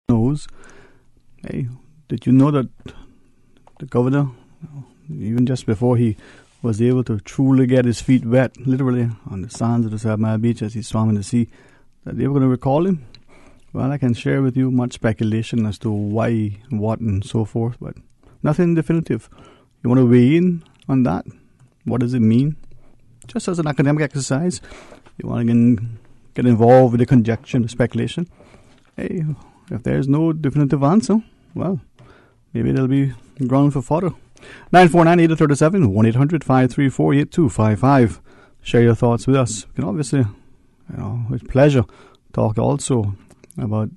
knows. Hey, did you know that the governor, even just before he was able to truly get his feet wet, literally on the sands of the 7 Mile Beach as he swam in the sea, that they were going to recall him? Well, I can share with you much speculation as to why, what, and so forth, but nothing definitive. You want to weigh in on that? What does it mean? Just as an academic exercise, you want to get involved with the conjecture, the speculation. Hey, if there's no definitive answer, well, maybe there'll be ground for fodder. 949-837, 1-800-534-8255. Share your thoughts with us. You can obviously, with pleasure, talk also about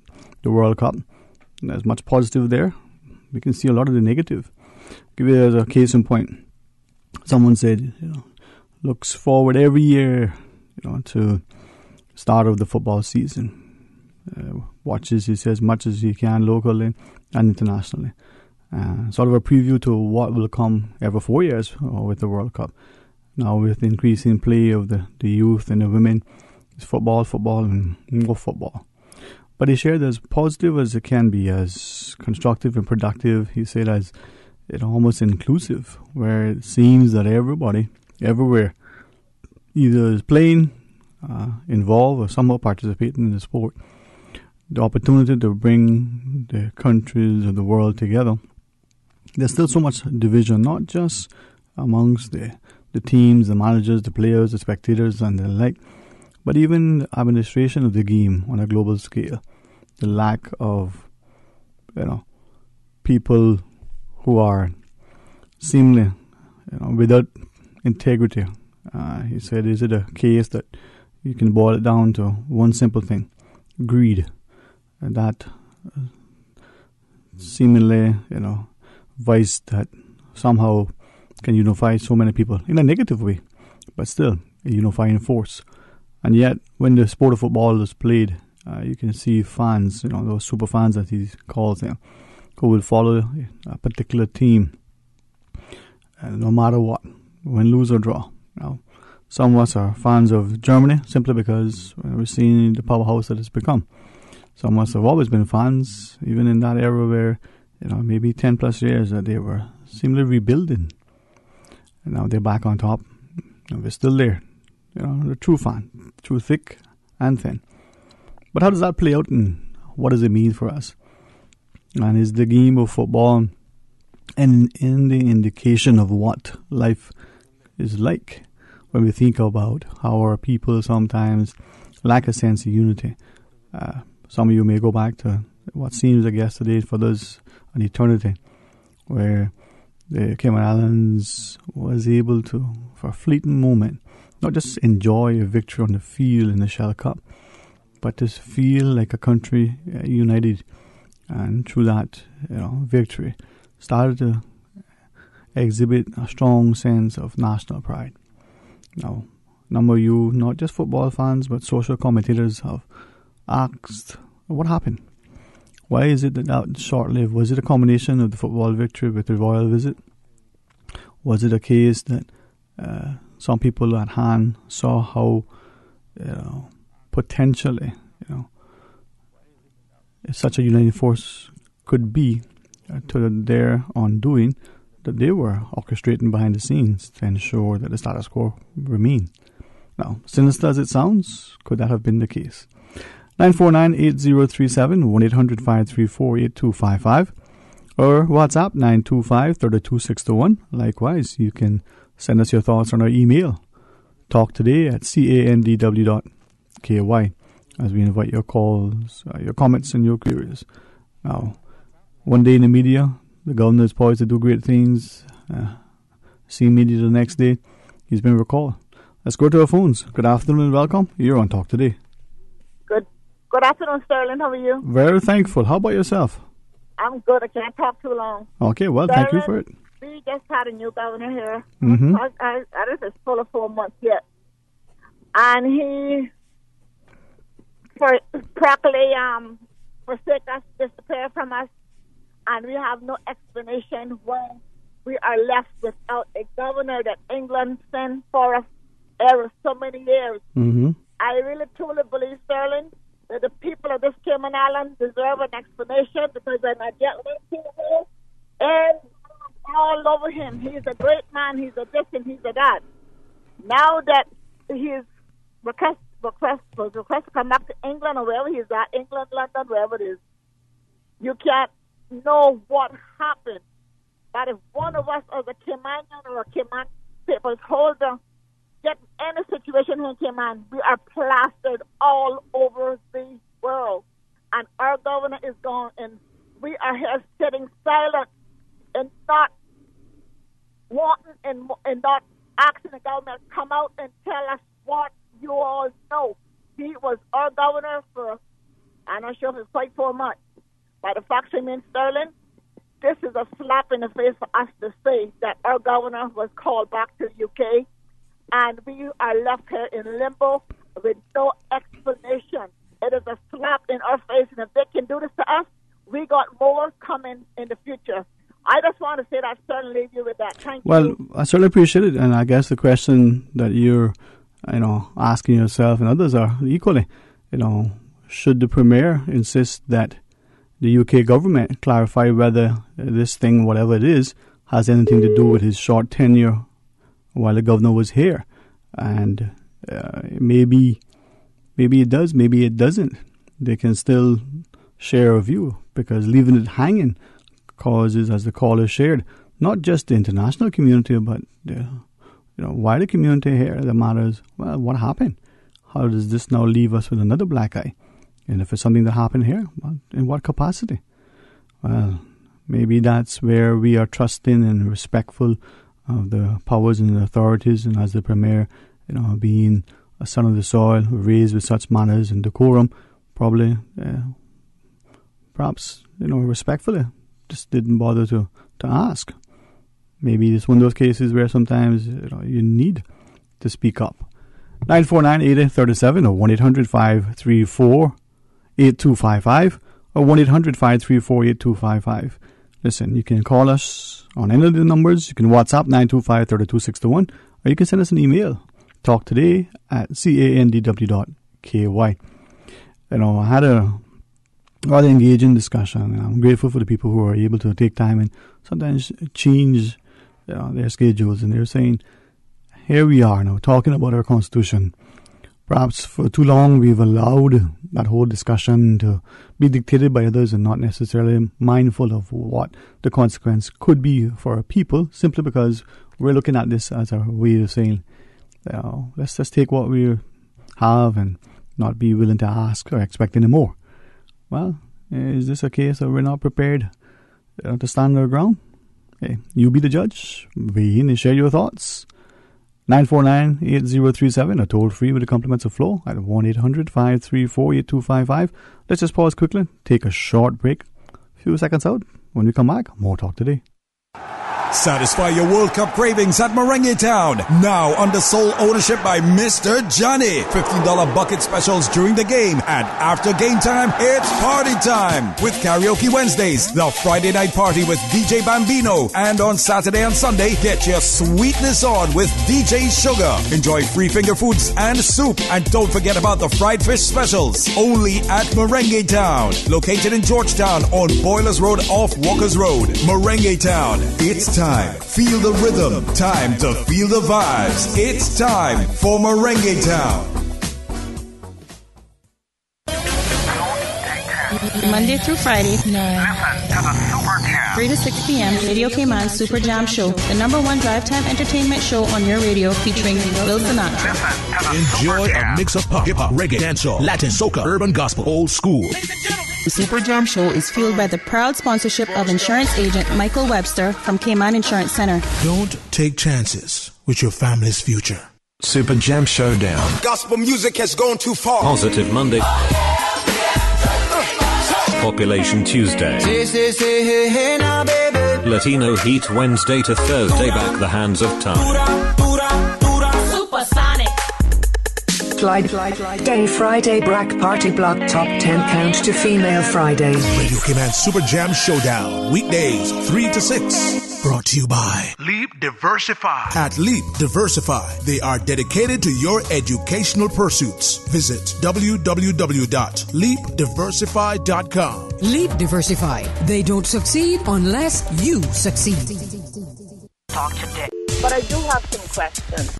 the World Cup. There's much positive there. We can see a lot of the negative. Give you as a case in point. Someone said, looks forward every year, to start of the football season. Watches, he says, much as he can locally and internationally. Sort of a preview to what will come every 4 years with the World Cup. Now with increasing play of the youth and the women, it's football, and more football. But he shared as positive as it can be, as constructive and productive. He said as almost inclusive, where it seems that everybody, everywhere, either is playing, involved, or somehow participating in the sport. The opportunity to bring the countries of the world together. There's still so much division, not just amongst the teams, the managers, the players, the spectators, and the like, but even the administration of the game on a global scale. The lack of, people who are seemingly, without integrity. He said, is it a case that you can boil it down to one simple thing? Greed. And that seemingly, vice that somehow can unify so many people in a negative way, but still a unifying force. And yet, when the sport of football is played, you can see fans, those super fans that he calls them, who will follow a particular team, no matter what, win, lose or draw. Some of us are fans of Germany simply because we're seeing the powerhouse that it's become. Some of us have always been fans, even in that era where, maybe 10 plus years that they were seemingly rebuilding. And now they're back on top. And we're still there. The true fan, through thick and thin. But how does that play out and what does it mean for us? And is the game of football in the indication of what life is like when we think about how our people sometimes lack a sense of unity? Some of you may go back to what seems like yesterday, for others an eternity, where the Cayman Islands was able to, for a fleeting moment, not just enjoy a victory on the field in the Shell Cup, but to feel like a country united, and through that, victory, started to exhibit a strong sense of national pride. Now, a number of you, not just football fans, but social commentators have asked, what happened? Why is it that short-lived? Was it a combination of the football victory with the royal visit? Was it a case that some people at hand saw how potentially, such a uniting force could be to their undoing, that they were orchestrating behind the scenes to ensure that the status quo remained? Now, sinister as it sounds, could that have been the case? 949-8037, 1-800-534-8255, or WhatsApp 925-32621. Likewise, you can send us your thoughts on our email, talktoday@candw.ky, as we invite your calls, your comments, and your queries. Now, one day in the media, the governor is poised to do great things. Seen media the next day, he's been recalled. Let's go to our phones. Good afternoon and welcome. You're on Talk Today. Good afternoon, Sterling. How are you? Very thankful. How about yourself? I'm good. I can't talk too long. Okay, well, Sterling, thank you for it. We just had a new governor here. Mm-hmm. I don't know if it's full of 4 months yet. And he, practically forsake us, disappear from us, and we have no explanation when we are left without a governor that England sent for us every so many years. Mm-hmm. I really truly believe, Sterling, that the people of this Cayman Islands deserve an explanation because they're not gentlemen people and all over him. He's a great man. He's a this and he's a that. Now that his request to come back to England or wherever he's at, England, London, wherever it is, you can't know what happened. But if one of us as a Caymanian or a Cayman papers holder get in a situation here in Cayman, we are plastered all over the world. And our governor is gone, and we are here sitting silent and not wanting and not asking the government to come out and tell us what you all know. He was our governor for, I'm not sure if it's quite 4 months. By the fact remains, Sterling, this is a slap in the face for us to say that our governor was called back to the UK and we are left here in limbo with no explanation. It is a slap in our face, and if they can do this to us, we got more coming in the future. I just want to say that, Sterling, leave you with that. Thank you. Well, I certainly appreciate it, and I guess the question that you're, asking yourself and others are equally, should the Premier insist that the UK government clarify whether this thing, whatever it is, has anything to do with his short tenure while the governor was here? And maybe it does, maybe it doesn't. They can still share a view, because leaving it hanging causes, as the caller shared, not just the international community, but the wider community here that matters. Well, what happened? How does this now leave us with another black eye? And if it's something that happened here, well, in what capacity? Well, maybe that's where we are trusting and respectful of the powers and the authorities, and as the Premier, being a son of the soil, raised with such manners and decorum, probably, perhaps, respectfully, just didn't bother to ask. Maybe it's one of those cases where sometimes you need to speak up. 949-8037 or 1-800-534-8255 or 1-800-534-8255. Listen, you can call us on any of the numbers. You can WhatsApp 925-3261 or you can send us an email. talktoday@candw.ky. I had a rather engaging discussion, and I'm grateful for the people who are able to take time and sometimes change their schedules. And they're saying, here we are now talking about our Constitution. Perhaps for too long we've allowed that whole discussion to be dictated by others and not necessarily mindful of what the consequence could be for our people, simply because we're looking at this as our way of saying, let's just take what we have and not be willing to ask or expect any more. Well, is this a case of we're not prepared to stand our ground? Hey, you be the judge. Weigh in and share your thoughts. 949-8037 or toll free with the compliments of Flo at 1-800-534-8255. Let's just pause quickly, take a short break. A few seconds out. When we come back, more Talk Today. Satisfy your World Cup cravings at Merengue Town. Now under sole ownership by Mr. Johnny. $15 bucket specials during the game. And after game time, it's party time. With Karaoke Wednesdays, the Friday night party with DJ Bambino. And on Saturday and Sunday, get your sweetness on with DJ Sugar. Enjoy free finger foods and soup. And don't forget about the fried fish specials. Only at Merengue Town. Located in Georgetown on Boilers Road off Walkers Road. Merengue Town. It's time. Feel the rhythm. Time to feel the vibes. It's time for Merengue Town. Monday through Friday, 3 to 6 p.m. Radio Cayman Super Jam Show, the #1 drive time entertainment show on your radio, featuring Will Sinatra. Enjoy a mix of pop, hip-hop, reggae, dancehall, Latin, soca, urban gospel, old school. The Super Jam Show is fueled by the proud sponsorship of insurance agent Michael Webster from Cayman Insurance Center. Don't take chances with your family's future. Super Jam Showdown. Gospel music has gone too far. Positive Monday. Population Tuesday. Latino Heat Wednesday to Thursday. Back the hands of time. Supersonic. Slide. Day Friday. Brack Party Block Top 10 Count to Female Friday. Radio Cayman Super Jam Showdown. Weekdays 3 to 6. Brought to you by Leap Diversify. At Leap Diversify, they are dedicated to your educational pursuits. Visit www.leapdiversify.com. Leap Diversify. They don't succeed unless you succeed. Talk today. But I do have some questions.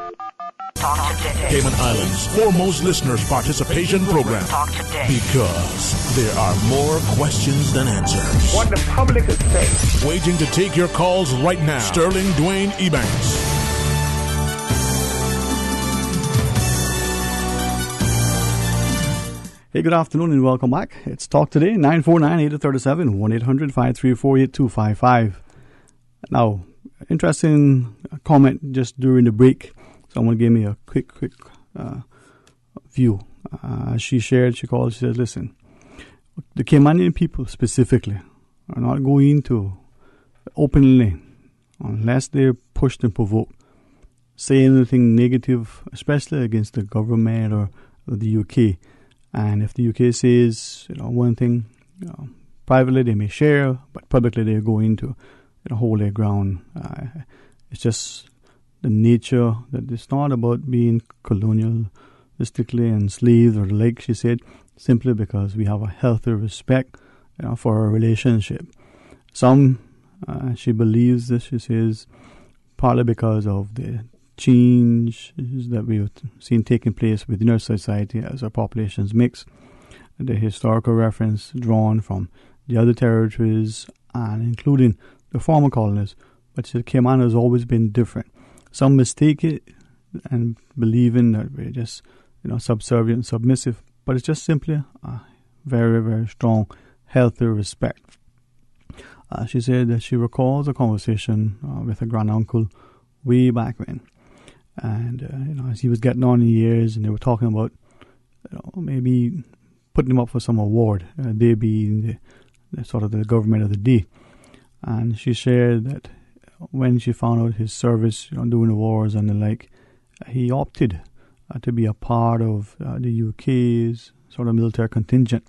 Talk today. Cayman Islands' foremost listeners' participation program. Talk today. Because there are more questions than answers. What the public is saying. Waiting to take your calls right now. Sterling Dwayne Ebanks. Hey, good afternoon and welcome back. It's Talk Today, 949-837, 1-800-534-8255. Now, interesting comment just during the break. Someone gave me a quick view. She said, listen, the Caymanian people specifically are not going to openly, unless they're pushed and provoked, say anything negative, especially against the government or the UK. And if the UK says, one thing, privately they may share, but publicly they're going to hold their ground. It's just the nature that it's not about being colonialistically enslaved or like she said, simply because we have a healthy respect for our relationship. Some, she believes this, she says, partly because of the change that we've seen taking place within our society as our populations mix, the historical reference drawn from the other territories and including the former colonies, but Cayman has always been different. Some mistake it and believing that we're just subservient and submissive, but it's just simply a very, very strong, healthy respect. She said that she recalls a conversation with her granduncle way back when. And, as he was getting on in years and they were talking about, maybe putting him up for some award, they being the sort of the government of the day. And she shared that when she found out his service, doing the wars and the like, he opted to be a part of the UK's sort of military contingent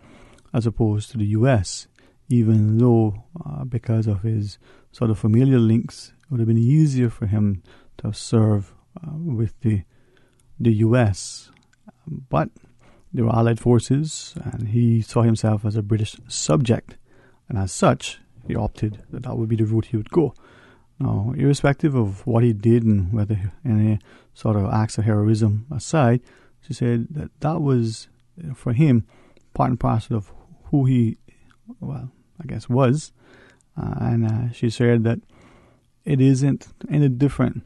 as opposed to the US, even though because of his sort of familial links, it would have been easier for him to serve with the US. But they were allied forces and he saw himself as a British subject, and as such he opted that would be the route he would go. Now, irrespective of what he did and whether any sort of acts of heroism aside, she said that was for him part and parcel of who he was, and she said that it isn't any different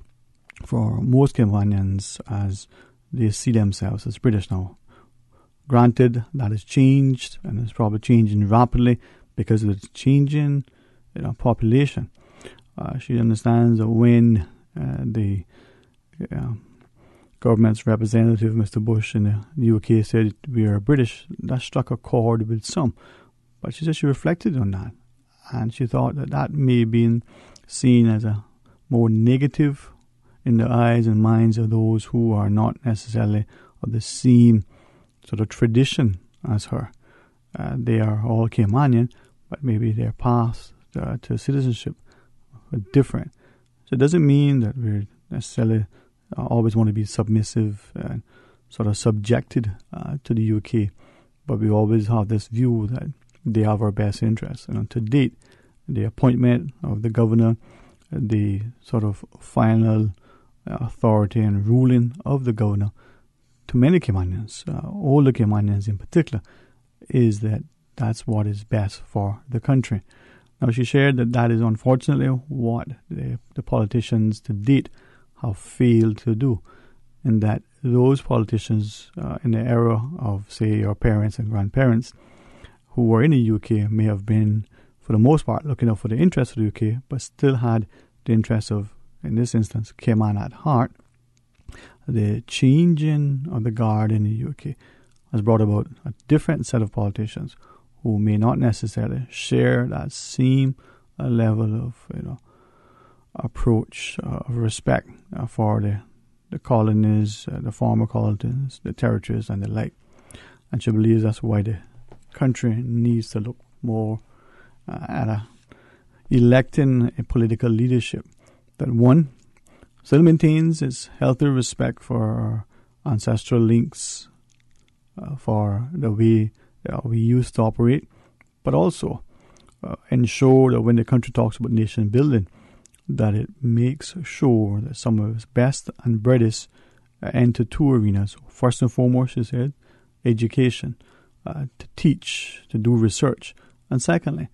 for most Caymanians as they see themselves as British now. Granted, that has changed, and it's probably changing rapidly because of the changing population. She understands that when the government's representative, Mr. Bush, in the UK said we are British, that struck a chord with some. But she said she reflected on that, and she thought that may have been seen as a more negative in the eyes and minds of those who are not necessarily of the same sort of tradition as her. They are all Caymanian, but maybe their path to citizenship are different. So it doesn't mean that we're necessarily always want to be submissive and sort of subjected to the UK, but we always have this view that they have our best interests. And to date, the appointment of the governor, the sort of final authority and ruling of the governor, to many Caymanians, older Caymanians in particular, is that that's what is best for the country. Now, she shared that is unfortunately what the politicians to date have failed to do, and that those politicians in the era of, say, our parents and grandparents who were in the UK may have been, for the most part, looking out for the interests of the UK, but still had the interests of, in this instance, Cayman at heart. The changing of the guard in the UK has brought about a different set of politicians who may not necessarily share that same level of approach of respect for the colonies, the former colonies, the territories, and the like. And she believes that's why the country needs to look more at a electing a political leadership that, one, still maintains its healthy respect for our ancestral links, for the way we used to operate, but also ensure that when the country talks about nation building, that it makes sure that some of its best and brightest enter two arenas. First and foremost, she said, education, to teach, to do research, and secondly,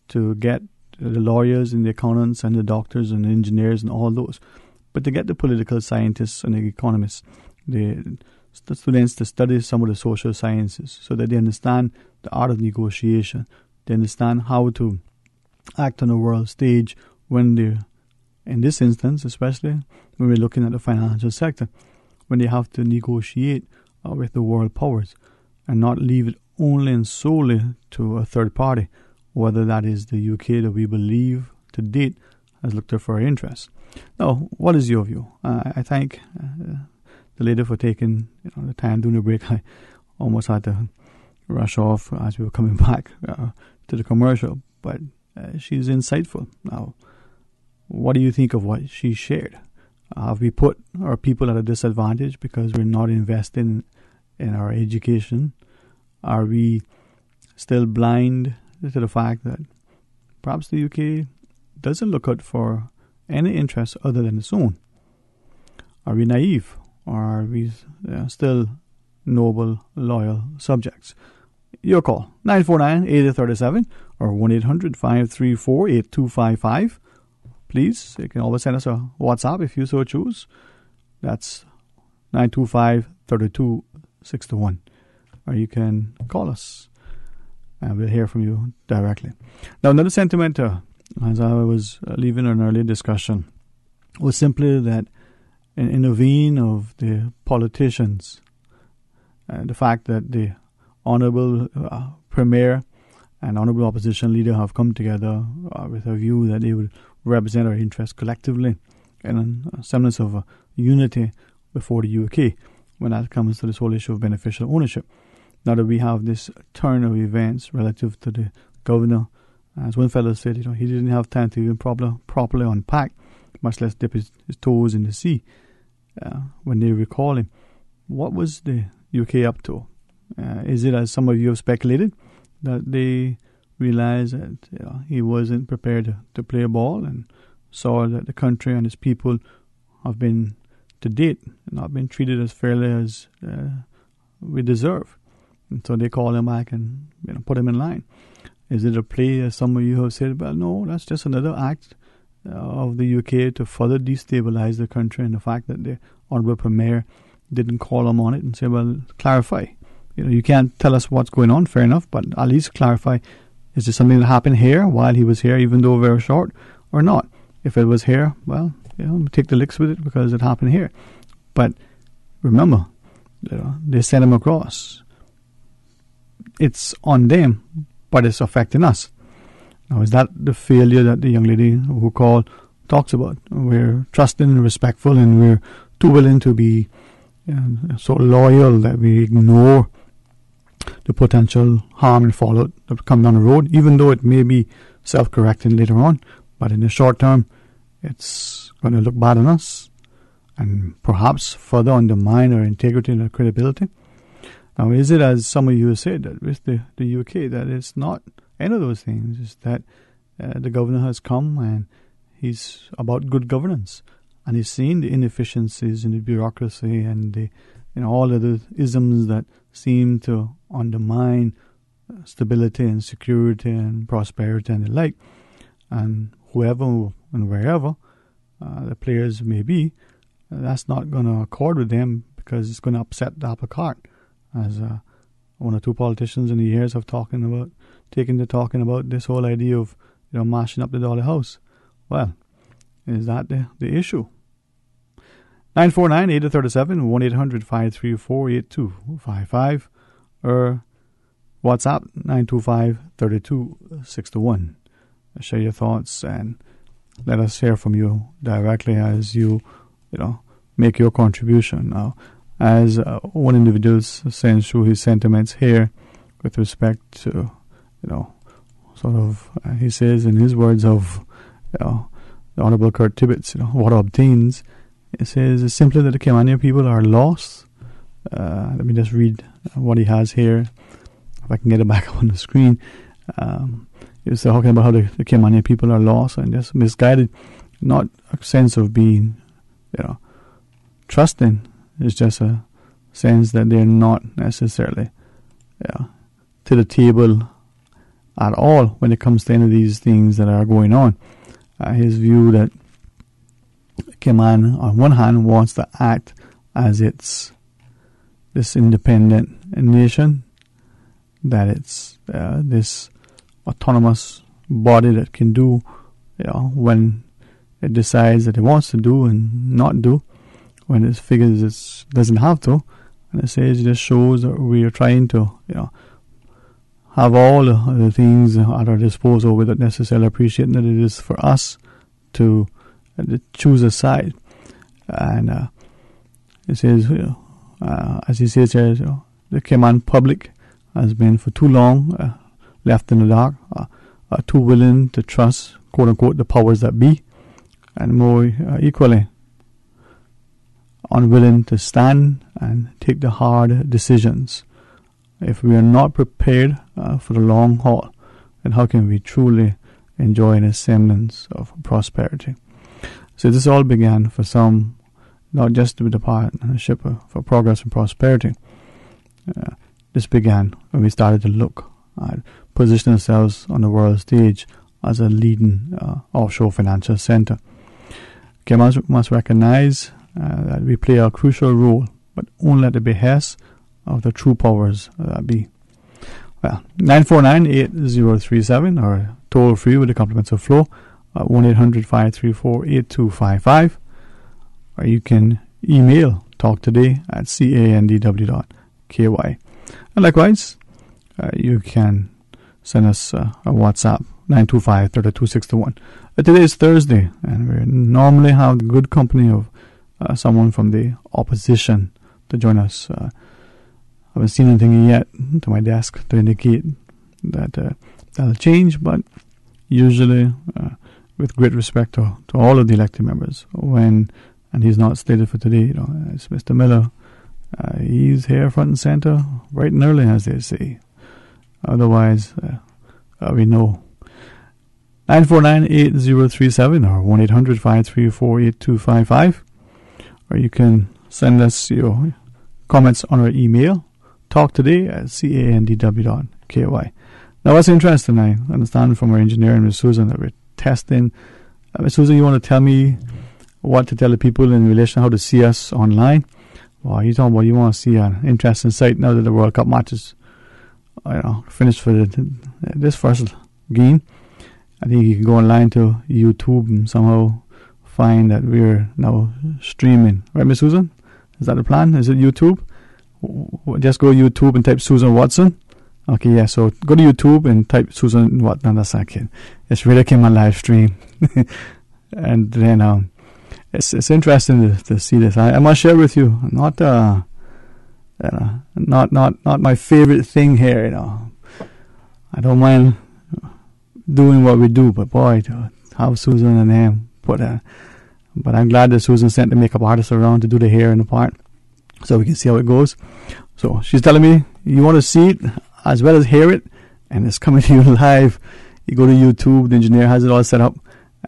to get the lawyers and the accountants and the doctors and the engineers and all those, but to get the political scientists and the economists, the students to study some of the social sciences so that they understand the art of negotiation, they understand how to act on a world stage when they're, in this instance, especially when we're looking at the financial sector, when they have to negotiate with the world powers and not leave it only and solely to a third party, whether that is the UK that we believe to date has looked after our interests. Now, what is your view? I thank the lady for taking the time during the break. I almost had to rush off as we were coming back to the commercial, but she's insightful. Now, what do you think of what she shared? Have we put our people at a disadvantage because we're not investing in our education? Are we still blind to the fact that perhaps the UK doesn't look out for any interest other than its own? Are we naive, or are we still noble, loyal subjects? Your call, 949-8037 or 1-800-534-8255. Please, you can always send us a WhatsApp if you so choose. That's 925-3261. Or you can call us and we'll hear from you directly. Now, another sentiment, as I was leaving an earlier discussion, was simply that in the vein of the politicians, the fact that the Honourable Premier and Honourable Opposition Leader have come together with a view that they would represent our interests collectively and a semblance of unity before the UK when that comes to this whole issue of beneficial ownership. Now that we have this turn of events relative to the governor, as one fellow said, he didn't have time to even properly unpack, much less dip his toes in the sea. When they recall him, what was the UK up to? Is it, as some of you have speculated, that they realized that he wasn't prepared to play a ball and saw that the country and its people have been, to date, not been treated as fairly as we deserve? And so they call him back and put him in line. Is it a play, as some of you have said? Well, no, that's just another act of the UK to further destabilize the country, and the fact that the Honourable Premier didn't call him on it and say, well, clarify. You can't tell us what's going on, fair enough, but at least clarify, is this something that happened here while he was here, even though very short, or not? If it was here, well, take the licks with it because it happened here. But remember, they sent him across. It's on them, but it's affecting us. Now, is that the failure that the young lady who called talks about? We're trusting and respectful, and we're too willing to be so loyal that we ignore the potential harm and fallout that will come down the road, even though it may be self-correcting later on. But in the short term, it's going to look bad on us and perhaps further undermine our integrity and our credibility. Now, is it, as some of you have said, that with the UK, that it's not any of those things? It's that the governor has come and he's about good governance, and he's seen the inefficiencies in the bureaucracy and the all of the isms that seem to undermine stability and security and prosperity and the like. And whoever and wherever the players may be, that's not going to accord with them because it's going to upset the apple cart, as one or two politicians in the years have taken to talking about this whole idea of mashing up the dollar house. Well, is that the issue? 949-8037, 1-800-534-8255, or WhatsApp 925-3261. Share your thoughts and let us hear from you directly as you make your contribution. Now, as one individual sends through his sentiments here with respect to sort of, he says in his words of the Honourable Kurt Tibbetts, what obtains. It says it's simply that the Caymanian people are lost. Let me just read what he has here, if I can get it back up on the screen. It's talking about how the Caymanian people are lost and just misguided, not a sense of being, trusting. It's just a sense that they're not necessarily to the table at all when it comes to any of these things that are going on. His view that Cayman, on one hand, wants to act as this independent nation, that it's this autonomous body that can do, when it decides that it wants to do and not do, when it figures it doesn't have to. And it says it just shows that we are trying to, have all the things at our disposal without necessarily appreciating that it is for us to choose a side. And it says, as he says here, the Cayman public has been for too long left in the dark, too willing to trust, quote unquote, the powers that be, and more equally unwilling to stand and take the hard decisions. If we are not prepared for the long haul, then how can we truly enjoy a semblance of prosperity? So this all began for some, not just with the Partnership for Progress and Prosperity. This began when we started to look at positioning ourselves on the world stage as a leading offshore financial center. Cayman must recognize that we play a crucial role, but only at the behest of the true powers that be. Well, 949-8037 or toll free with the compliments of Flow at 1-800-534-8255, or you can email talktoday@candw.ky. And likewise, you can send us a WhatsApp 925-3261. Today is Thursday, and we normally have the good company of someone from the opposition to join us. I haven't seen anything yet to my desk to indicate that that'll change, but usually with great respect to all of the elected members, and he's not slated for today, it's Mr. Miller. He's here front and center, bright and early, as they say. Otherwise, we know. 949-8037 or 1-800-534-8255, or you can send us your comments on our email, talktoday@candw.ky. Now, what's interesting, I understand from our engineer, Ms. Susan, that we're testing. Ms. Susan, you want to tell me what to tell the people in relation to how to see us online? Well, you talking about you want to see an interesting site now that the World Cup matches finished for this first game. I think you can go online to YouTube and somehow find that we're now streaming. Right, Ms. Susan? Is that the plan? Is it YouTube? Just go to YouTube and type Susan Watson. Okay, yeah, so go to YouTube and type Susan Watson. That's not kidding. It's really came on live stream. And then it's interesting to see this. I must share with you, not my favorite thing here, I don't mind doing what we do, but boy, to have Susan and them but I'm glad that Susan sent the makeup artist around to do the hair and the part, so we can see how it goes. So she's telling me, you want to see it as well as hear it, and it's coming to you live. You go to YouTube, the engineer has it all set up,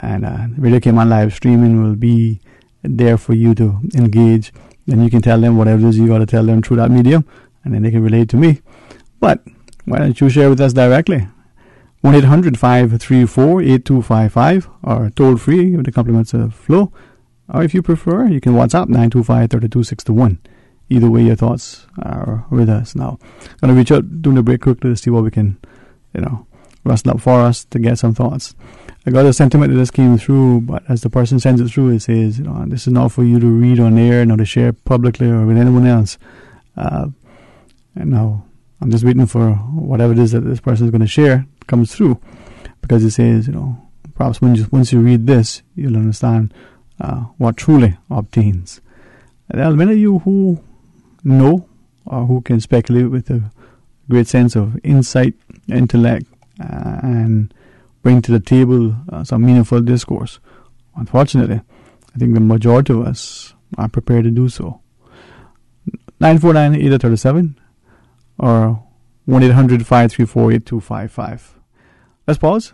and Radio Cayman live streaming will be there for you to engage, and you can tell them whatever it is you got to tell them through that medium, and then they can relate to me. But why don't you share with us directly? 1-800-534-8255 or toll free with the compliments of Flow, or if you prefer, you can WhatsApp 925-3261. Either way, your thoughts are with us. Now, I'm going to reach out during the break quickly to see what we can, rustle up for us to get some thoughts. I got a sentiment that just came through, but as the person sends it through, it says, this is not for you to read on air, nor to share publicly or with anyone else. And now, I'm just waiting for whatever it is that this person is going to share comes through, because it says, perhaps once you read this, you'll understand what truly obtains. There are many of you who know or who can speculate with a great sense of insight, intellect, and bring to the table some meaningful discourse. Unfortunately, I think the majority of us are prepared to do so. 949-8037 or 1-800-534-8255. Let's pause,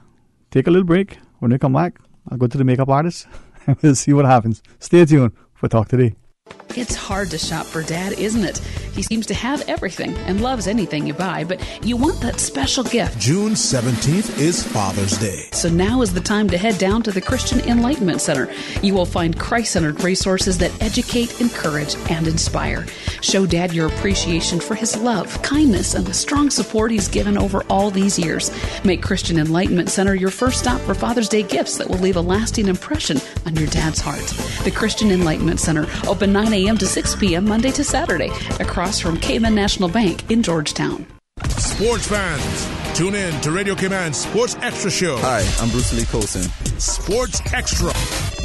take a little break. When we come back, I'll go to the makeup artist and we'll see what happens. Stay tuned for Talk Today. It's hard to shop for Dad, isn't it? He seems to have everything and loves anything you buy, but you want that special gift. June 17th is Father's Day. So now is the time to head down to the Christian Enlightenment Center. You will find Christ-centered resources that educate, encourage, and inspire. Show Dad your appreciation for his love, kindness, and the strong support he's given over all these years. Make Christian Enlightenment Center your first stop for Father's Day gifts that will leave a lasting impression on your dad's heart. The Christian Enlightenment Center, open 9 a.m. to 6 p.m. Monday to Saturday, across from Cayman National Bank in Georgetown. Sports fans, tune in to Radio Cayman Sports Extra Show. Hi, I'm Bruce Lee Colson. Sports Extra.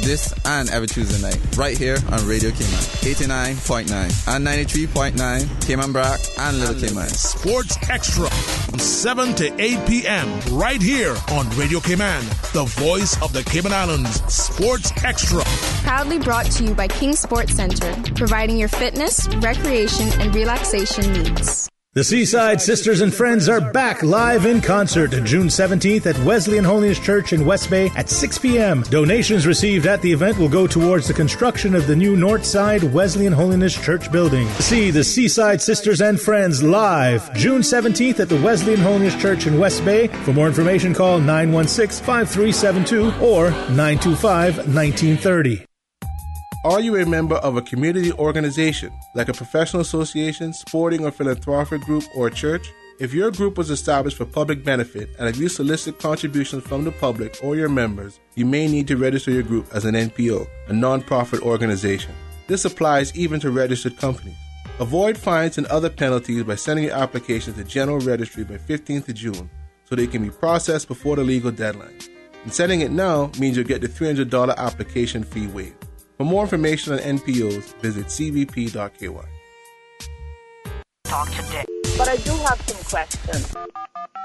This and every Tuesday night, right here on Radio Cayman, 89.9 and 93.9, Cayman Brack and Little Cayman. Sports Extra, from 7 to 8 p.m. right here on Radio Cayman, the voice of the Cayman Islands. Sports Extra. Proudly brought to you by King Sports Center, providing your fitness, recreation, and relaxation needs. The Seaside Sisters and Friends are back live in concert June 17th at Wesleyan Holiness Church in West Bay at 6 p.m. Donations received at the event will go towards the construction of the new Northside Wesleyan Holiness Church building. See the Seaside Sisters and Friends live June 17th at the Wesleyan Holiness Church in West Bay. For more information, call 916-5372 or 925-1930. Are you a member of a community organization, like a professional association, sporting or philanthropic group, or a church? If your group was established for public benefit and if you solicit contributions from the public or your members, you may need to register your group as an NPO, a non-profit organization. This applies even to registered companies. Avoid fines and other penalties by sending your application to General Registry by 15th of June so they can be processed before the legal deadline. And sending it now means you'll get the $300 application fee waived. For more information on NPOs, visit cvp.ky. Talk today. But I do have some questions.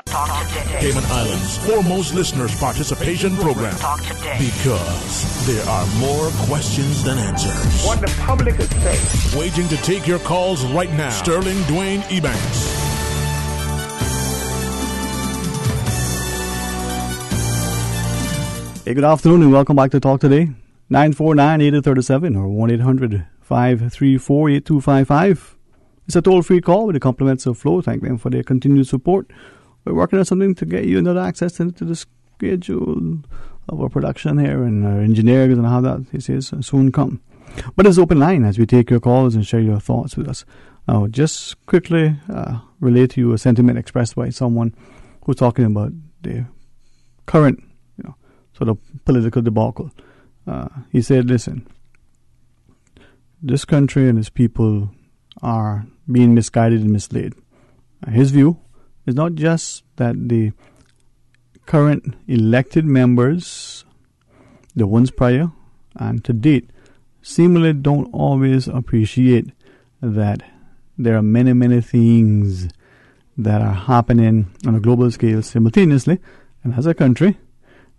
Talk today. Cayman Islands' foremost listeners' participation program. Talk today. Because there are more questions than answers. What the public is saying. Waiting to take your calls right now. Sterling Dwayne Ebanks. Hey, good afternoon and welcome back to Talk Today. 949-8037 or 1-800-534-8255. It's a toll-free call with the compliments of Flow. Thank them for their continued support. We're working on something to get you another access to the schedule of our production here and our engineers and how that is soon come. But it's open line as we take your calls and share your thoughts with us. Now, just quickly relate to you a sentiment expressed by someone who's talking about the current, sort of political debacle. He said, listen, this country and its people are being misguided and misled. His view is not just that the current elected members, the ones prior and to date, seemingly don't always appreciate that there are many, many things that are happening on a global scale simultaneously. And as a country,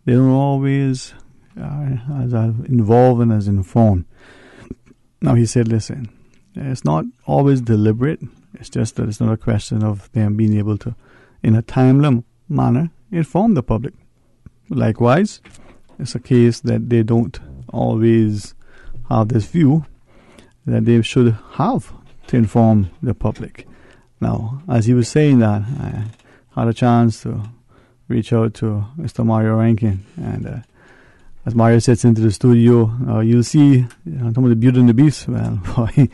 they don't always as involved and as informed. Now he said, listen, it's not always deliberate. It's just that it's not a question of them being able to, in a timely manner, inform the public. Likewise, it's a case that they don't always have this view that they should have to inform the public. Now, as he was saying that, I had a chance to reach out to Mr. Mario Rankin, and as Mario sits into the studio, you'll see some of the Beauty and the Beast. Well, boy,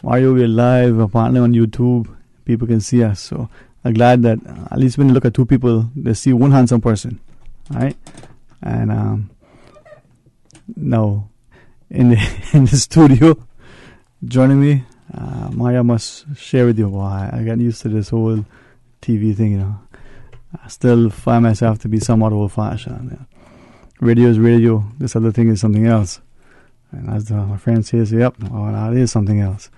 Mario, we're live, apparently on YouTube. People can see us. So I'm glad that at least when you look at two people, they see one handsome person. Right? And now, in the studio, joining me, Mario, I must share with you why I got used to this whole TV thing, I still find myself to be somewhat old-fashioned. Radio is radio. This other thing is something else. And as my friend says, yep, that is something else.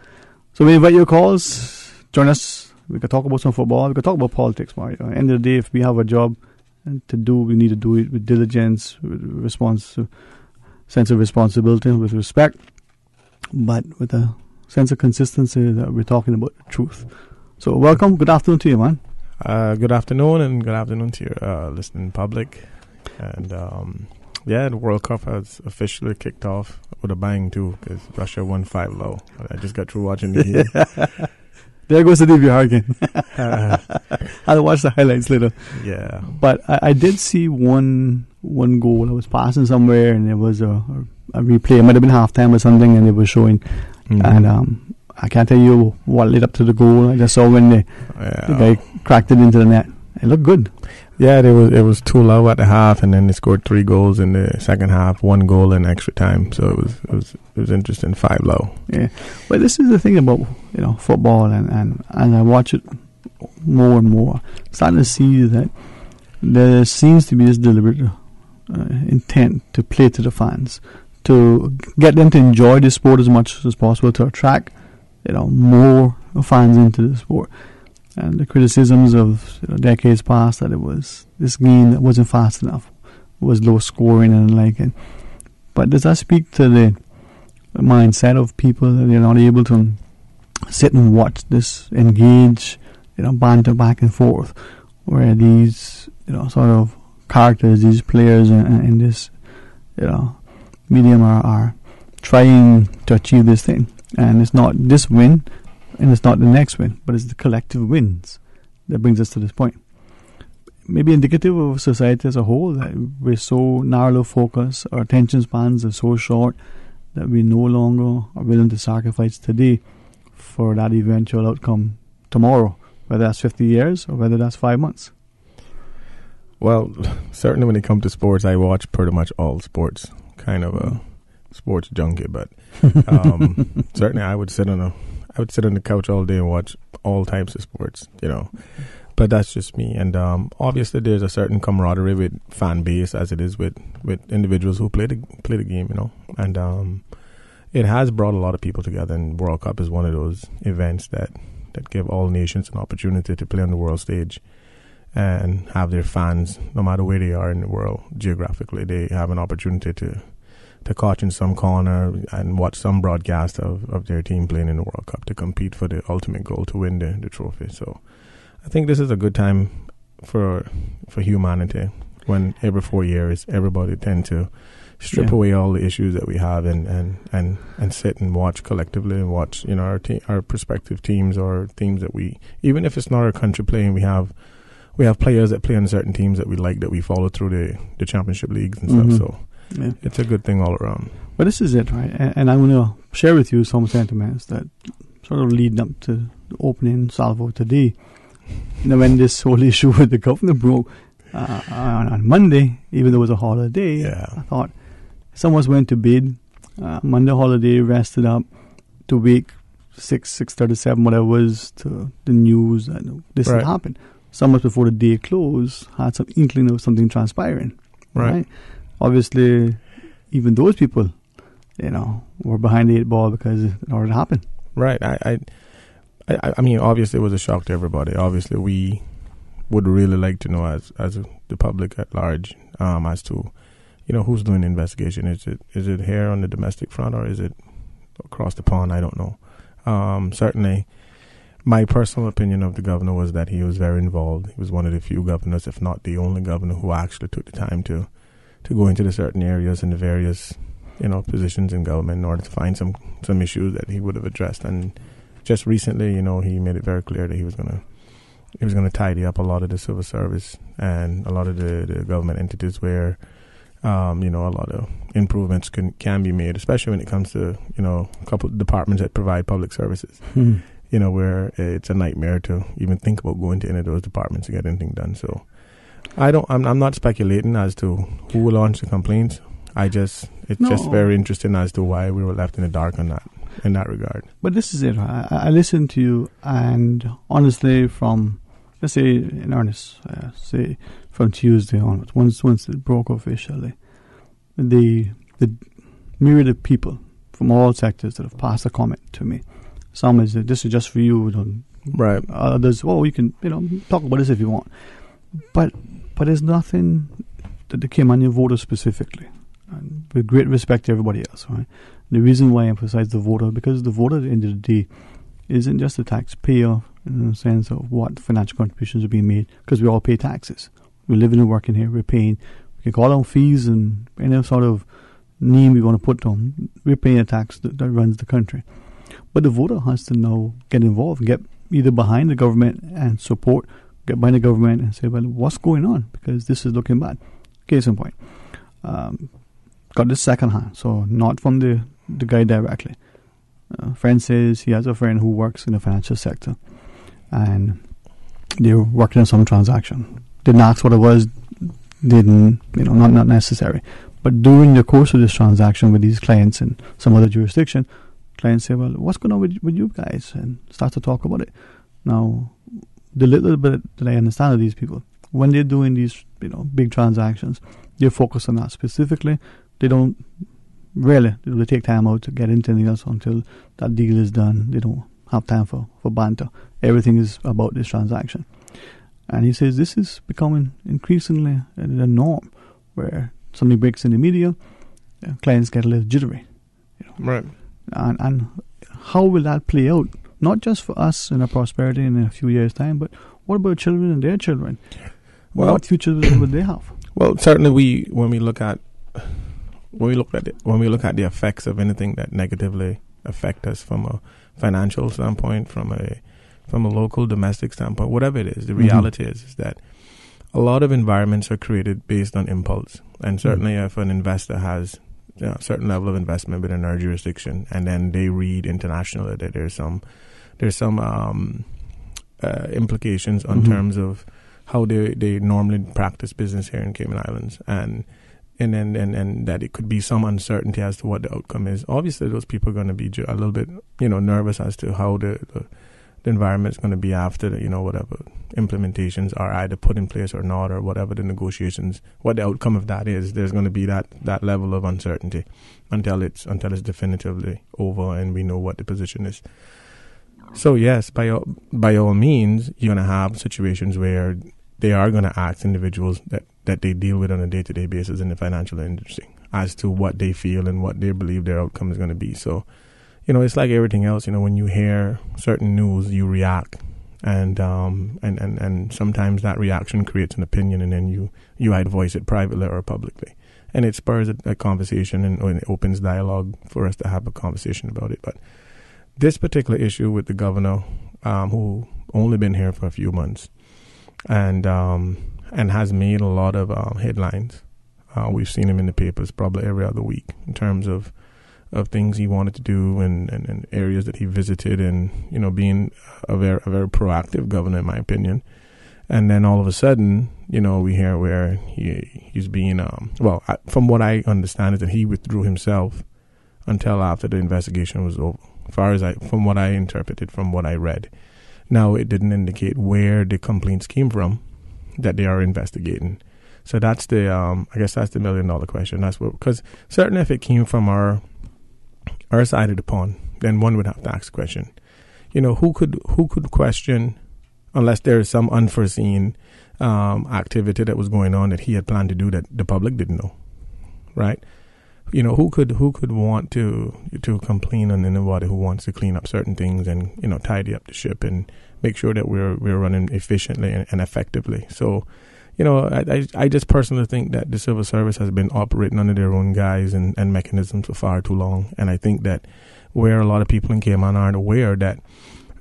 So we invite your calls. Join us. We can talk about some football. We can talk about politics, Mario. At the end of the day, if we have a job, to do, we need to do it with diligence, with sense of responsibility, with respect, but with a sense of consistency that we're talking about the truth. So welcome, good afternoon to you, man. Good afternoon, and good afternoon to your listening public. And the World Cup has officially kicked off with a bang too, because Russia won 5-0. I just got through watching the game. There goes the DVR again. I'll watch the highlights later. Yeah. But I did see one goal. I was passing somewhere and there was a replay. It might have been halftime or something, and it was showing. Mm-hmm. And I can't tell you what led up to the goal. I just saw when the guy cracked it into the net. It looked good. Yeah, it was 2-0 at the half, and then they scored 3 goals in the second half, 1 goal in extra time. So it was interesting, 5-0. Yeah, but this is the thing about football, and as I watch it more and more, I'm starting to see that there seems to be this deliberate intent to play to the fans, to get them to enjoy the sport as much as possible, to attract more fans into the sport. And the criticisms of decades past that it was this game that wasn't fast enough, was low scoring and like it. But does that speak to the mindset of people that they're not able to sit and watch this, engage, banter back and forth, where these sort of characters, these players in this medium are trying to achieve this thing, and it's not this win. And it's not the next win, but it's the collective wins that brings us to this point. Maybe indicative of society as a whole, that we're so narrow focused, our attention spans are so short that we no longer are willing to sacrifice today for that eventual outcome tomorrow, whether that's 50 years or whether that's 5 months. Well, certainly when it comes to sports, I watch pretty much all sports, kind of a sports junkie, but certainly I would sit on the couch all day and watch all types of sports, But that's just me. And obviously there's a certain camaraderie with fan base, as it is with individuals who play the game, And it has brought a lot of people together, and World Cup is one of those events that give all nations an opportunity to play on the world stage and have their fans, no matter where they are in the world geographically, they have an opportunity to catch in some corner and watch some broadcast of their team playing in the World Cup to compete for the ultimate goal, to win the trophy. So I think this is a good time for humanity, when every 4 years everybody tend to strip away all the issues that we have and sit and watch collectively, and watch our prospective teams, or teams that we, even if it's not our country playing, we have players that play on certain teams that we like, that we follow through the championship leagues and stuff. So it's a good thing all around. But this is it, right? And I'm going to share with you some sentiments that sort of lead up to the opening salvo today. When this whole issue with the governor broke on Monday, even though it was a holiday, I thought someone went to bed, Monday holiday, rested up, to wake 6:37, whatever it was, to the news that this had happened. Some months before the day closed, had some inkling of something transpiring. Right? Obviously, even those people, were behind the 8 ball because it already happened. Right. I mean, obviously, it was a shock to everybody. Obviously, we would really like to know, as the public at large, as to, who's doing the investigation. Is it here on the domestic front, or is it across the pond? I don't know. Certainly, my personal opinion of the governor was that he was very involved. He was one of the few governors, if not the only governor, who actually took the time to go into the certain areas and the various, positions in government in order to find some issues that he would have addressed. And just recently, he made it very clear that he was gonna tidy up a lot of the civil service and a lot of the government entities where, a lot of improvements can be made, especially when it comes to, a couple of departments that provide public services. Where it's a nightmare to even think about going to any of those departments to get anything done. So I'm not speculating as to who will launch the complaints. It's just very interesting as to why we were left in the dark on that, in that regard. But this is it. I listened to you, and honestly, from, let's say in earnest, say from Tuesday onwards, once it broke officially, the myriad of people from all sectors that have passed a comment to me. Some is that this is just for you. Right. Others, you can talk about this if you want. But But there's nothing that the Caymanian voter specifically, and with great respect to everybody else, right? The reason why I emphasize the voter, because the voter at the end of the day isn't just a taxpayer in the sense of what financial contributions are being made, because we all pay taxes. We're living and working here. We're paying. We can call on fees and any sort of name we want to put on. We're paying a tax that runs the country. But the voter has to now get involved and get either behind the government and support, get behind the government and say, well, what's going on? Because this is looking bad. Case in point. Got this second hand, so not from the guy directly. A friend says he has a friend who works in the financial sector, and they're working on some transaction. Didn't ask what it was, didn't, not necessary. But during the course of this transaction with these clients in some other jurisdiction, clients say, well, what's going on with you guys? And start to talk about it. Now, the little bit that I understand of these people, when they're doing these, big transactions, they're focused on that specifically. They don't really, they take time out to get into anything else until that deal is done. They don't have time for banter. Everything is about this transaction. And he says this is becoming increasingly the norm, where something breaks in the media, clients get a little jittery. Right. And how will that play out? Not just for us in our prosperity in a few years' time, but what about children and their children? Well, what future would they have? Well, certainly when we look at the effects of anything that negatively affect us from a financial standpoint, from a local domestic standpoint, whatever it is, the reality is that a lot of environments are created based on impulse. And certainly if an investor has a certain level of investment within our jurisdiction, and then they read internationally that there's some implications on terms of how they normally practice business here in Cayman Islands, and that it could be some uncertainty as to what the outcome is. Obviously, those people are going to be a little bit, nervous as to how the environment is going to be after whatever implementations are either put in place or not, or whatever the negotiations, what the outcome of that is. There's going to be that level of uncertainty until it's definitively over and we know what the position is. So yes, by all means, you're going to have situations where they are going to ask individuals that they deal with on a day-to-day basis in the financial industry as to what they feel and what they believe their outcome is going to be. So, it's like everything else. When you hear certain news, you react, and sometimes that reaction creates an opinion, and then you either voice it privately or publicly, and it spurs a conversation and it opens dialogue for us to have a conversation about it. But this particular issue with the governor, who only been here for a few months, and has made a lot of headlines. We've seen him in the papers probably every other week in terms of things he wanted to do and areas that he visited, and being a very proactive governor in my opinion. And then all of a sudden, we hear where he's being from what I understand is that he withdrew himself until after the investigation was over. From what I interpreted, from what I read. Now, it didn't indicate where the complaints came from that they are investigating. So that's I guess that's the $1 million question. That's because certainly if it came from our side of the pond, then one would have to ask the question. Who could question, unless there is some unforeseen activity that was going on that he had planned to do that the public didn't know, right? Who could want to complain on anybody who wants to clean up certain things and tidy up the ship and make sure that we're running efficiently and effectively. So, I just personally think that the civil service has been operating under their own guise and mechanisms for far too long. And I think that where a lot of people in Cayman aren't aware that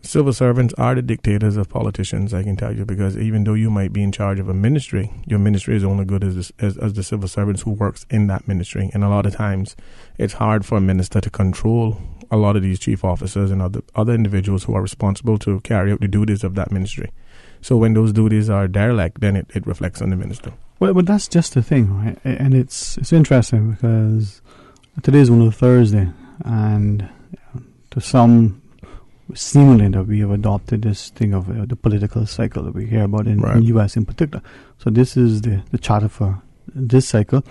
civil servants are the dictators of politicians, I can tell you, because even though you might be in charge of a ministry, your ministry is only good as the civil servants who works in that ministry. And a lot of times it's hard for a minister to control a lot of these chief officers and other individuals who are responsible to carry out the duties of that ministry. So when those duties are derelict, then it reflects on the minister. Well, but that's just the thing, right? And it's interesting because today is only Thursday, and to some, seemingly that we have adopted this thing of the political cycle that we hear about in the U.S. in particular. So this is the charter for this cycle.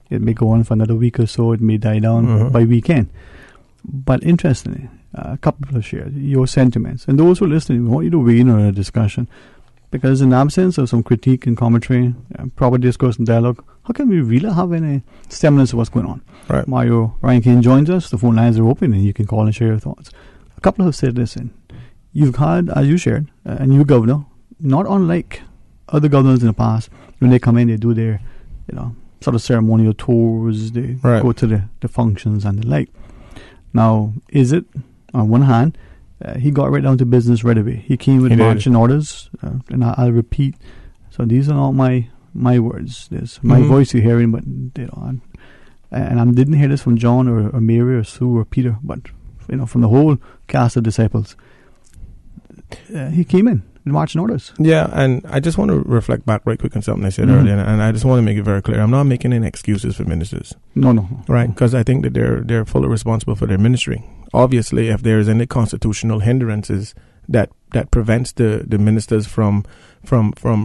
It may go on for another week or so. It may die down by weekend. But interestingly, a couple of shares your sentiments. And those who are listening, we want you to weigh in on a discussion. Because in the absence of some critique and commentary, proper discourse and dialogue, how can we really have any semblance of what's going on? Right. Mario Ryan Kane joins us. The phone lines are open and you can call and share your thoughts. A couple have said, listen, you've had, as you shared, a new governor, not unlike other governors in the past. When they come in, they do their, sort of ceremonial tours, they go to the functions and the like. Now, is it, on one hand, he got right down to business right away. He came with marching orders, and I'll repeat. So these are not my words. There's my voice you're hearing, but and I didn't hear this from John or Mary or Sue or Peter, but from the whole cast of disciples. He came in with marching orders. Yeah, and I just want to reflect back right quick on something I said earlier, and I just want to make it very clear. I'm not making any excuses for ministers. No. Right, because I think that they're fully responsible for their ministry. Obviously, if there is any constitutional hindrances that prevents the ministers from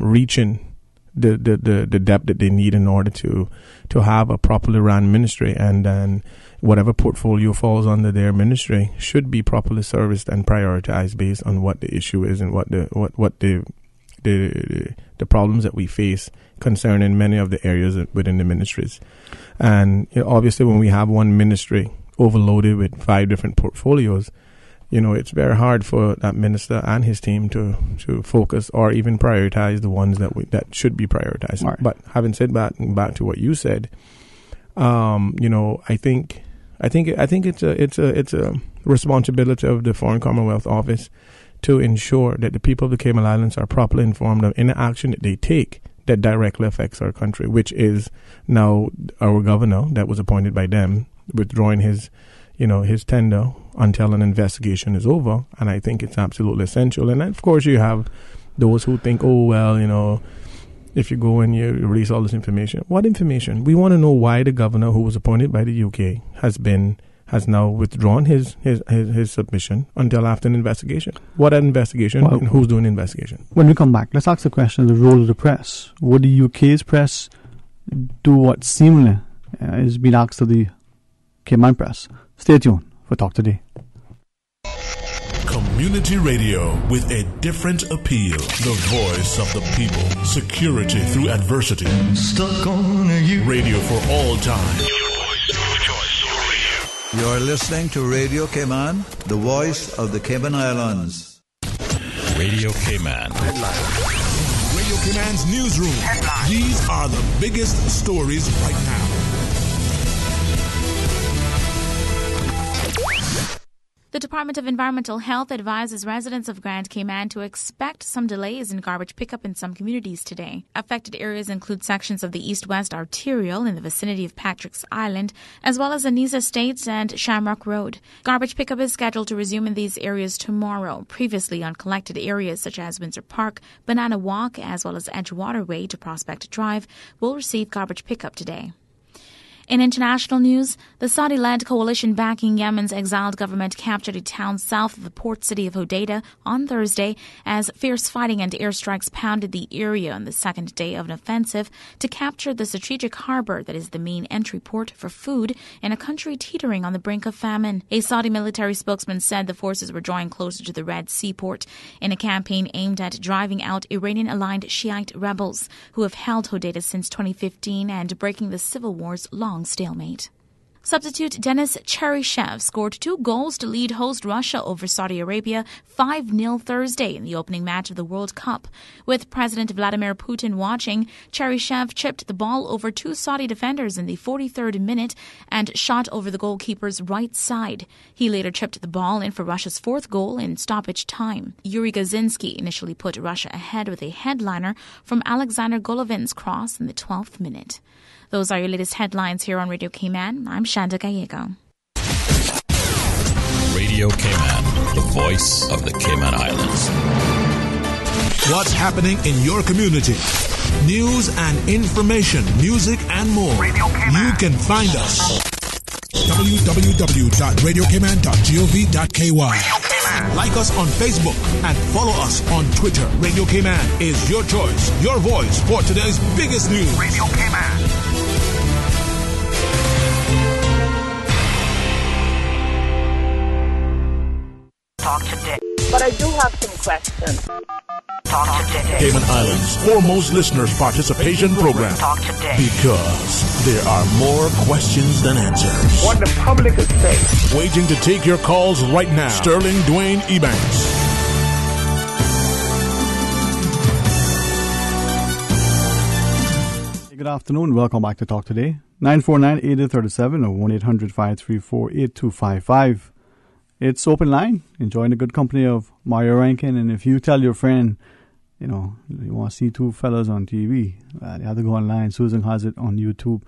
reaching the depth that they need in order to have a properly run ministry, and then whatever portfolio falls under their ministry should be properly serviced and prioritized based on what the issue is and what the problems that we face concerning many of the areas within the ministries. And obviously, when we have one ministry overloaded with 5 different portfolios, it's very hard for that minister and his team to focus or even prioritize the ones that should be prioritized. Right. But having said that, back to what you said, I think it's a responsibility of the Foreign Commonwealth Office to ensure that the people of the Cayman Islands are properly informed of any action that they take that directly affects our country, which is now our governor that was appointed by them withdrawing his tender until an investigation is over. And I think it's absolutely essential. And of course, you have those who think, if you go and you release all this information. What information? We want to know why the governor who was appointed by the UK has now withdrawn his submission until after an investigation. What an investigation, and who's doing the investigation? When we come back, let's ask the question of the role of the press. Would the UK's press do what seemingly is being asked of the Cayman press? Stay tuned for Talk Today. Community radio with a different appeal. The voice of the people. Security through adversity. Stuck on you. Radio for all time. Your choice, your radio. You're listening to Radio Cayman, the voice of the Cayman Islands. Radio Cayman. Headline. Radio Cayman's newsroom. Headline. These are the biggest stories right now. The Department of Environmental Health advises residents of Grand Cayman to expect some delays in garbage pickup in some communities today. Affected areas include sections of the East-West Arterial in the vicinity of Patrick's Island, as well as Anise Estates and Shamrock Road. Garbage pickup is scheduled to resume in these areas tomorrow. Previously uncollected areas such as Windsor Park, Banana Walk, as well as Edgewater Way to Prospect Drive will receive garbage pickup today. In international news, the Saudi-led coalition backing Yemen's exiled government captured a town south of the port city of Hodeidah on Thursday as fierce fighting and airstrikes pounded the area on the second day of an offensive to capture the strategic harbor that is the main entry port for food in a country teetering on the brink of famine. A Saudi military spokesman said the forces were drawing closer to the Red Sea port in a campaign aimed at driving out Iranian-aligned Shiite rebels who have held Hodeidah since 2015 and breaking the civil war's long stalemate. Substitute Denis Cheryshev scored 2 goals to lead host Russia over Saudi Arabia 5-0 Thursday in the opening match of the World Cup. With President Vladimir Putin watching, Cheryshev chipped the ball over 2 Saudi defenders in the 43rd minute and shot over the goalkeeper's right side. He later chipped the ball in for Russia's 4th goal in stoppage time. Yuri Gazinsky initially put Russia ahead with a headliner from Alexander Golovin's cross in the 12th minute. Those are your latest headlines here on Radio Cayman. I'm Shanda Gallego. Radio Cayman, the voice of the Cayman Islands. What's happening in your community? News and information, music and more. You can find us. www.radiocayman.gov.ky. Like us on Facebook and follow us on Twitter. Radio Cayman is your choice, your voice for today's biggest news. Radio Cayman. Talk today. but I do have some questions. Talk today. Cayman Islands' foremost listeners' participation program. Talk today. Because there are more questions than answers. What the public is saying. Waiting to take your calls right now. Sterling Dwayne Ebanks. Good afternoon. Welcome back to Talk Today. 949-8037 or 1-800-534-8255. It's open line. Enjoying the good company of Mario Rankin. And if you tell your friend, you want to see two fellas on TV, you have to go online. Susan has it on YouTube.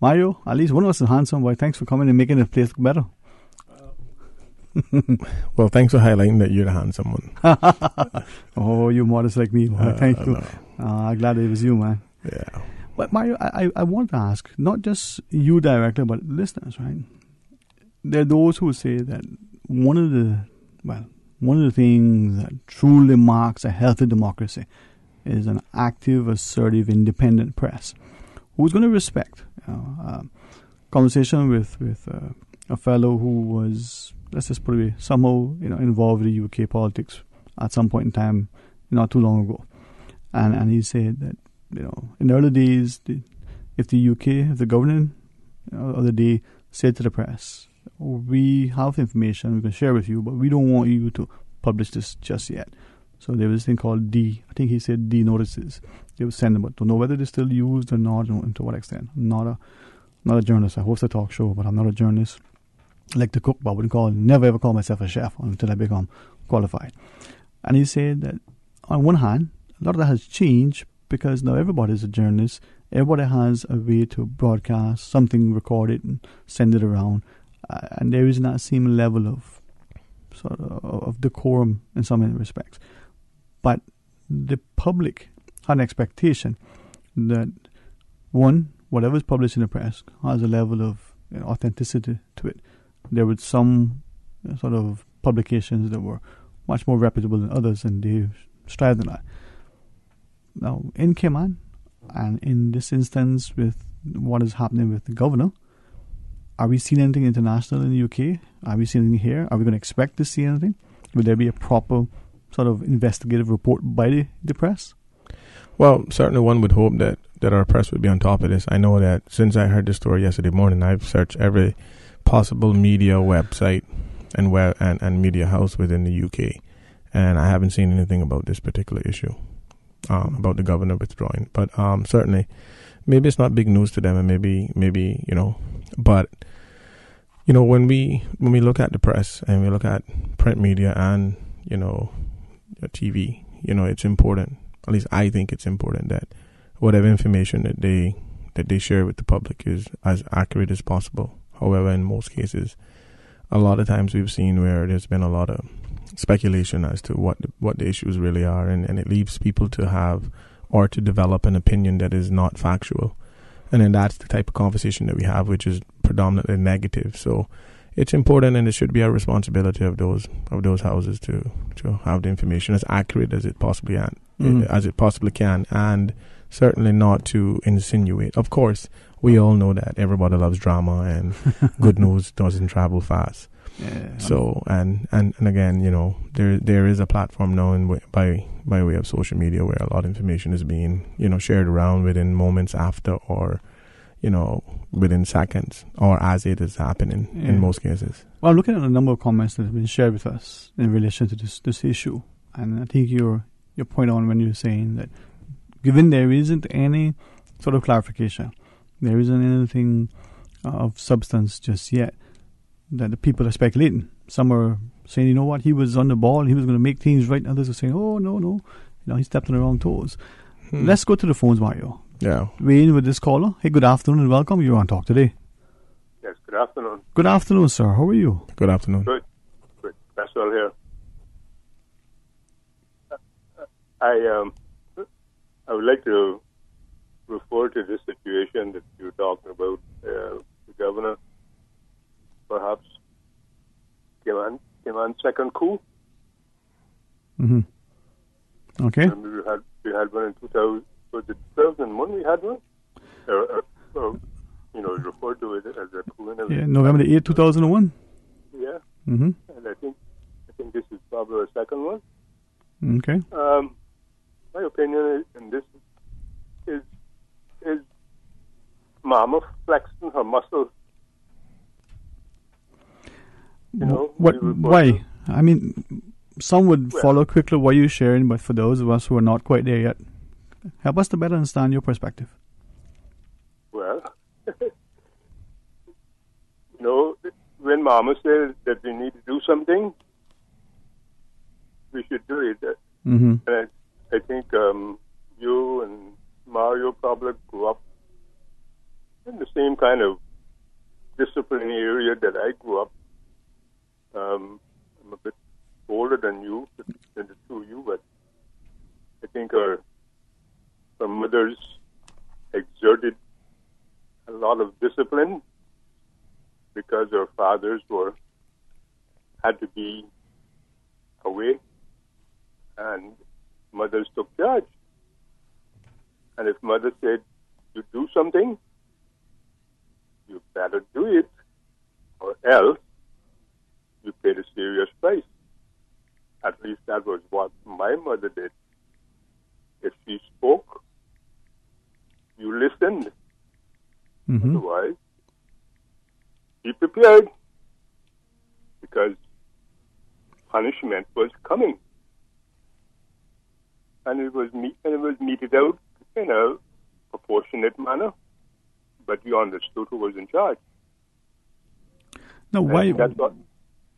Mario, at least one of us is handsome, boy. Thanks for coming and making the place look better. Well, thanks for highlighting that you're the handsome one. Oh, you modest like me, boy. Thank you. No. I'm glad it was you, man. Yeah. But Mario, I want to ask, not just you directly, but listeners, right? There are those who say that one of the things that truly marks a healthy democracy is an active, assertive, independent press who's going to respect. Conversation with a fellow who was, let's just put it, somehow involved in UK politics at some point in time, not too long ago, and he said that in the early days, if the government of the day said to the press, we have information we can share with you, but we don't want you to publish this just yet. So there was this thing called I think he said D notices. They would send them, but don't know whether they're still used or not, and to what extent. I'm not a journalist. I host a talk show, but I'm not a journalist. I like to cook, but I never ever call myself a chef until I become qualified. And he said that on one hand, a lot of that has changed because now everybody's a journalist. Everybody has a way to broadcast something, record it, and send it around. And there isn't that same level of of decorum in some respects. But the public had an expectation that, one, whatever is published in the press has a level of authenticity to it. There were some sort of publications that were much more reputable than others, and they strived on that. Now, in Cayman, and in this instance with what is happening with the governor, are we seeing anything international in the UK? Are we seeing anything here? Are we going to expect to see anything? Will there be a proper sort of investigative report by the press? Well, certainly one would hope that our press would be on top of this. I know that since I heard this story yesterday morning, I've searched every possible media website and media house within the UK, and I haven't seen anything about this particular issue, about the governor withdrawing. But certainly, maybe it's not big news to them, and maybe but when we look at the press and we look at print media and TV, it's important. At least I think it's important that whatever information that they share with the public is as accurate as possible. However, in most cases, a lot of times we've seen where there's been a lot of speculation as to what the issues really are, and it leaves people to have or to develop an opinion that is not factual. And then that's the type of conversation that we have, which is predominantly negative. So it's important, and it should be a responsibility of those houses to have the information as accurate as it possibly can, and certainly not to insinuate. Of course, we all know that everybody loves drama, and good news doesn't travel fast. Yeah. So and again, there is a platform now by way of social media where a lot of information is being shared around within moments after, or within seconds, or as it is happening in most cases. Well, I'm looking at a number of comments that have been shared with us in relation to this issue, and I think your point on when you're saying that, given there isn't any sort of clarification, there isn't anything of substance just yet, that the people are speculating. Some are saying, you know what, he was on the ball, he was going to make things right. Others are saying, oh, no, he stepped on the wrong toes. Let's go to the phones, Mario. Yeah. We're in with this caller. Hey, good afternoon and welcome. You're on Talk Today. Yes, good afternoon. Good afternoon, sir. How are you? Good afternoon. Good. That's all here. I would like to refer to this situation that you're talking about, the governor. Perhaps Cayman second coup. Mm-hmm. Okay. Remember we had one in 2001. We had one. Referred to it as a coup. Yeah, November the 8th, 2001. Yeah. Mm-hmm. And I think think this is probably a second one. Okay. My opinion in this is Mama flexing her muscles. You know, why? I mean, some would follow quickly what you're sharing, but for those of us who are not quite there yet, help us to better understand your perspective. Well, you know, when Mama says that we need to do something, we should do it. Mm-hmm. And I think you and Mario probably grew up in the same kind of discipline area that I grew up. I'm a bit older than you, than the two of you, but I think our mothers exerted a lot of discipline because our fathers had to be away, and mothers took charge. And if mother said, you do something, you better do it, or else you paid a serious price. At least that was what my mother did. If she spoke, you listened. Mm-hmm. Otherwise, be prepared, because punishment was coming. And it was meted out in a proportionate manner, but you understood who was in charge. No, why? That's what,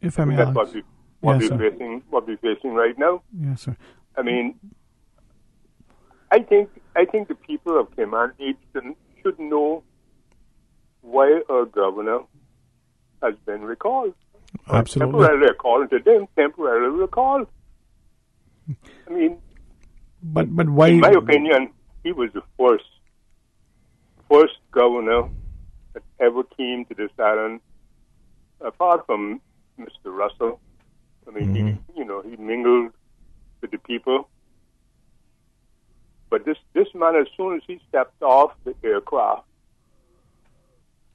if I may that's ask. what we're facing right now. Yes, sir. I mean, I think the people of Cayman should know why our governor has been recalled. Absolutely. Temporarily, according to them, temporarily recalled. I mean, but why? In my opinion, he was the first governor that ever came to this island, apart from Mr. Russell. I mean, he mingled with the people. But this man, as soon as he stepped off the aircraft,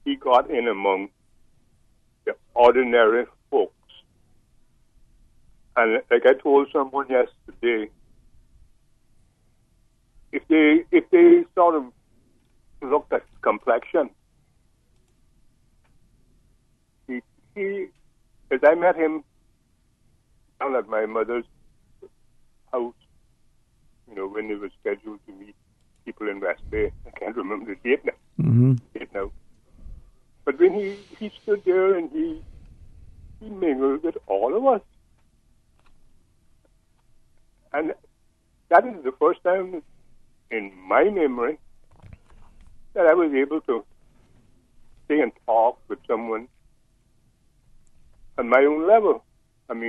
he got in among the ordinary folks. And like I told someone yesterday, if they sort of looked at his complexion, he as I met him down at my mother's house, when they were scheduled to meet people in West Bay. I can't remember the date now. Mm-hmm. But when he stood there and he mingled with all of us. And that is the first time in my memory that I was able to stay and talk with someone on my own level. I'm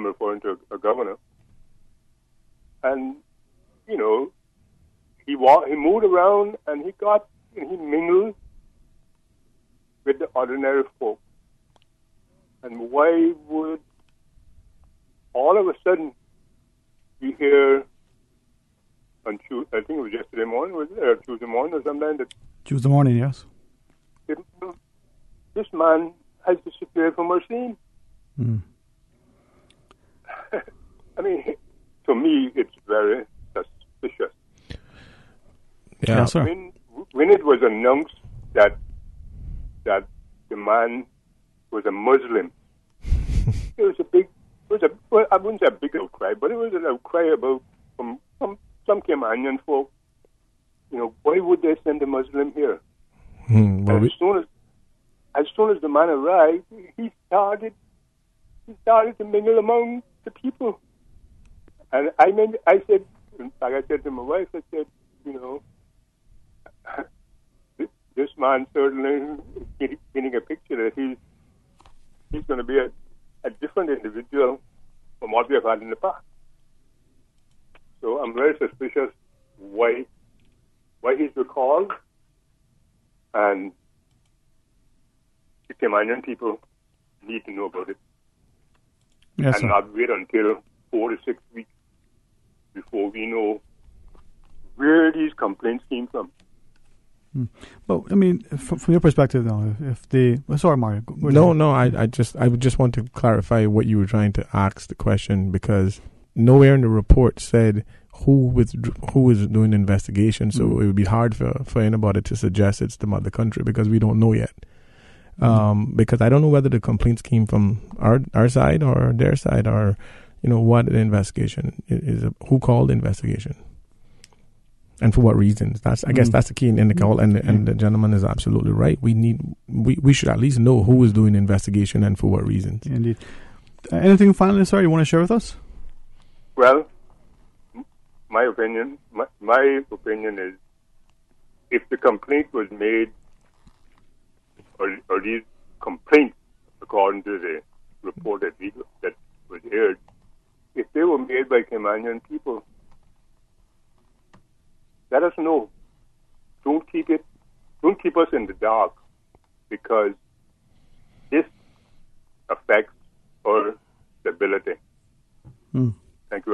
referring to a governor. And, he moved around and he mingled with the ordinary folk. And why would all of a sudden you hear on Tuesday, I think it was yesterday morning, was it? Or Tuesday morning or something? Tuesday morning, yes. This man has disappeared from our scene. Mm. I mean, to me, it's very suspicious. Yeah, yes, sir. When it was announced that the man was a Muslim, it was I wouldn't say a big outcry, but it was an outcry from some Caymanian folk. Why would they send a Muslim here? As soon as the man arrived, he started to mingle among the people. And I said, in fact, I said to my wife, I said, this man certainly is getting a picture that he's going to be a different individual from what we have had in the past. So I'm very suspicious why he's recalled, and the Caymanian people need to know about it. Yes, and sir. not wait until 4 to 6 weeks before we know where these complaints came from. But I mean, from your perspective, now, if they sorry, Mario. I would just want to clarify what you were trying to ask the question, because nowhere in the report said who was doing the investigation. So it would be hard for anybody to suggest it's the mother country, because we don't know yet. Because I don't know whether the complaints came from our side or their side, or what the investigation is, who called the investigation. And for what reasons? I guess that's the key in the call, and the gentleman is absolutely right. We should at least know who is doing the investigation and for what reasons. Indeed. Anything finally, sir, you want to share with us? Well, my opinion is, if the complaint was made, or these complaints, according to the report that was aired, if they were made by Caymanian people, let us know. Don't keep us in the dark, because this affects our stability. Thank you.